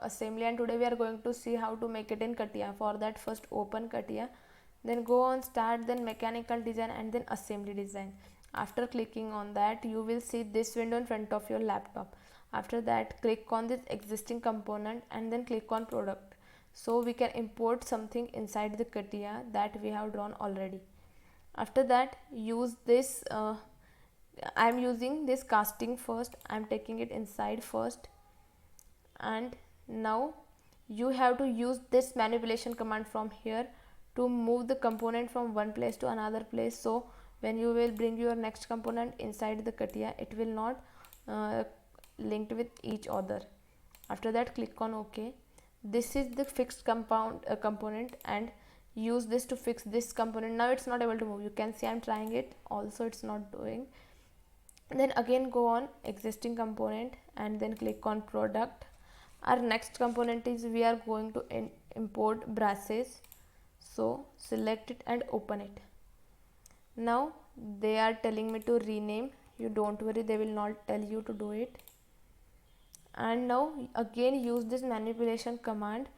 assembly, and today we are going to see how to make it in CATIA. For that, first open CATIA, then go on start, then mechanical design, and then assembly design. After clicking on that, you will see this window in front of your laptop. After that, click on this existing component and then click on product, so we can import something inside the CATIA that we have drawn already. After that, use this I am using this casting first. I am taking it inside first, and now you have to use this manipulation command from here to move the component from one place to another place. So when you will bring your next component inside the CATIA, it will not linked with each other. After that, click on OK. This is the fixed component, and use this to fix this component. Now it's not able to move. You can see I'm trying it, also it's not doing. Then again go on existing component and then click on product. Our next component is we are going to import brasses, so select it and open it. Now they are telling me to rename. You don't worry, they will not tell you to do it. And now again use this manipulation command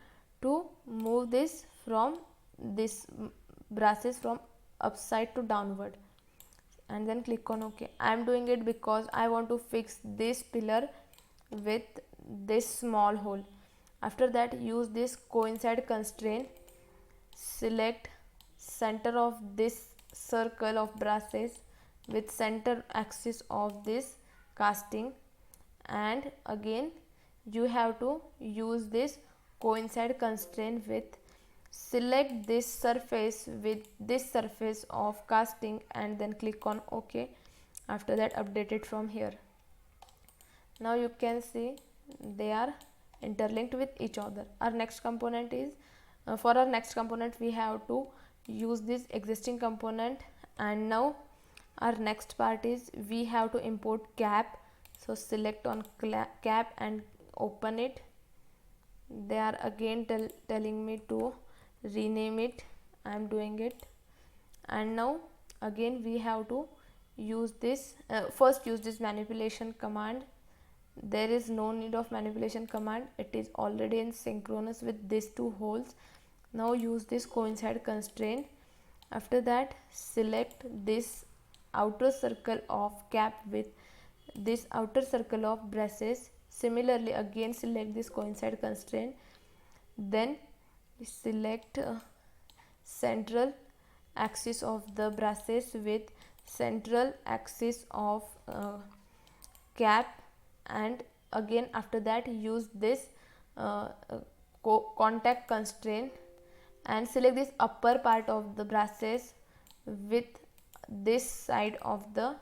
to move this from this brasses from upside to downward, and then click on OK. I am doing it because I want to fix this pillar with this small hole. After that, use this coincide constraint, select center of this circle of brasses with center axis of this casting, and again you have to use this coincide constraint with select this surface with this surface of casting, and then click on OK. After that, update it from here. Now you can see they are interlinked with each other. Our next component is for our next component we have to use this existing component, and now our next part is we have to import cap. So select on cap and open it. They are again telling me to rename it. I am doing it. And now again we have to use this first use this manipulation command. There is no need of manipulation command, it is already in synchronous with these two holes. Now use this coincide constraint. After that, select this outer circle of cap with this outer circle of brasses. Similarly, again select this coincide constraint, then select central axis of the brasses with central axis of cap, and again after that use this contact constraint and select this upper part of the brasses with this side of the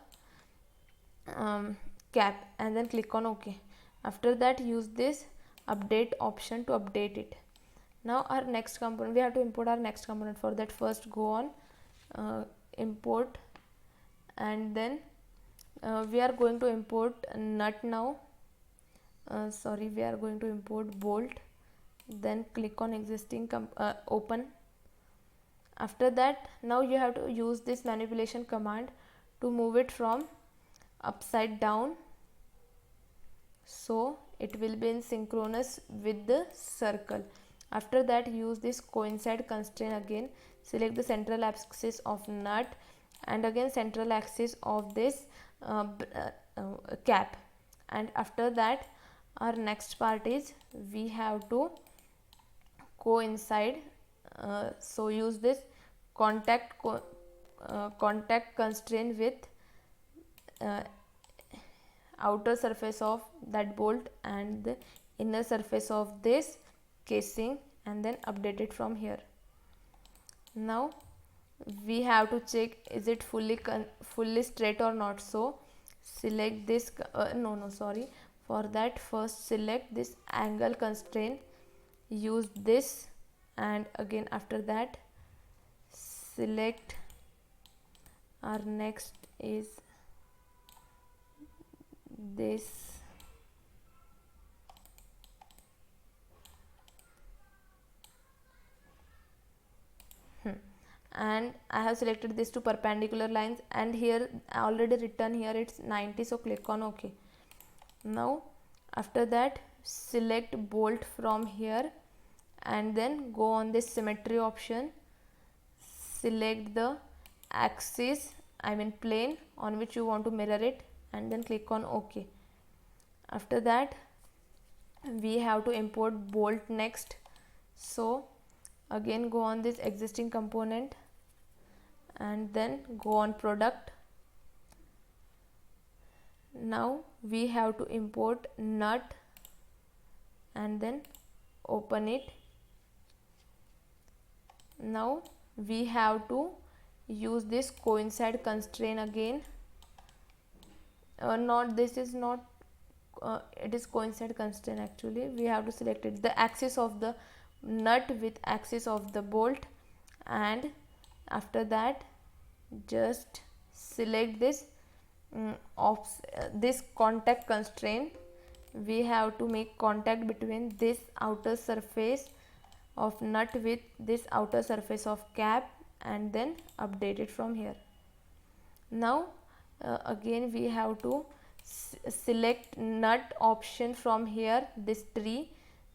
cap, and then click on OK. After that, use this update option to update it. Now our next component, we have to import our next component. For that, first go on import, and then we are going to import nut now. We are going to import bolt. Then click on existing open. After that, now you have to use this manipulation command to move it from upside down, so it will be in synchronous with the circle. After that, use this coincide constraint again, select the central axis of nut and again central axis of this cap, and after that our next part is we have to coincide, so use this contact constraint with outer surface of that bolt and the inner surface of this casing, and then update it from here. Now we have to check is it fully straight or not, so select this for that, first select this angle constraint, use this, and again after that select our next is this and I have selected these two perpendicular lines, and here already written here it's 90, so click on OK. Now after that, select bolt from here and then go on this symmetry option, select the axis, I mean plane on which you want to mirror it, and then click on OK. After that we have to import bolt next. So again go on this existing component and then go on product. Now we have to import nut and then open it. Now we have to use this coincide constraint again. Not this is not it is coincide constraint actually. We have to select it, the axis of the nut with axis of the bolt, and after that just select this this contact constraint. We have to make contact between this outer surface of nut with this outer surface of cap and then update it from here. Now again we have to select nut option from here, this tree,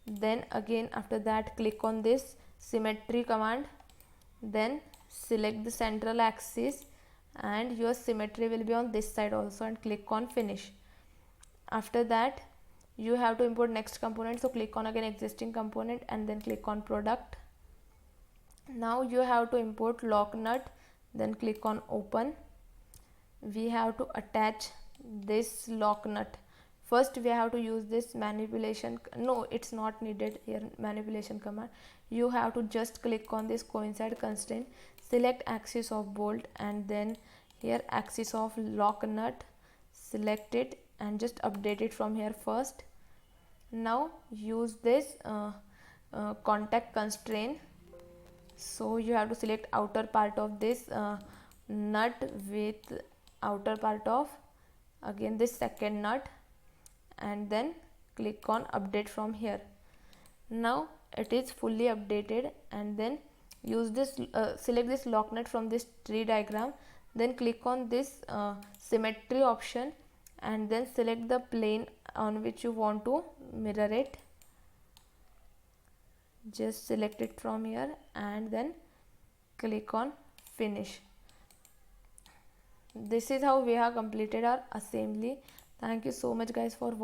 then again after that click on this symmetry command, then select the central axis and your symmetry will be on this side also, and click on finish. After that you have to import next component, so click on again existing component and then click on product. Now you have to import lock nut, then click on open. We have to attach this lock nut. First we have to use this manipulation, no it's not needed here, manipulation command. You have to just click on this coincide constraint, select axis of bolt and then here axis of lock nut, select it and just update it from here first. Now use this contact constraint, so you have to select outer part of this nut with outer part of again this second nut and then click on update from here. Now it is fully updated, and then use this select this lock nut from this tree diagram, then click on this symmetry option and then select the plane on which you want to mirror it. Just select it from here and then click on finish. This is how we have completed our assembly. Thank you so much guys for watching.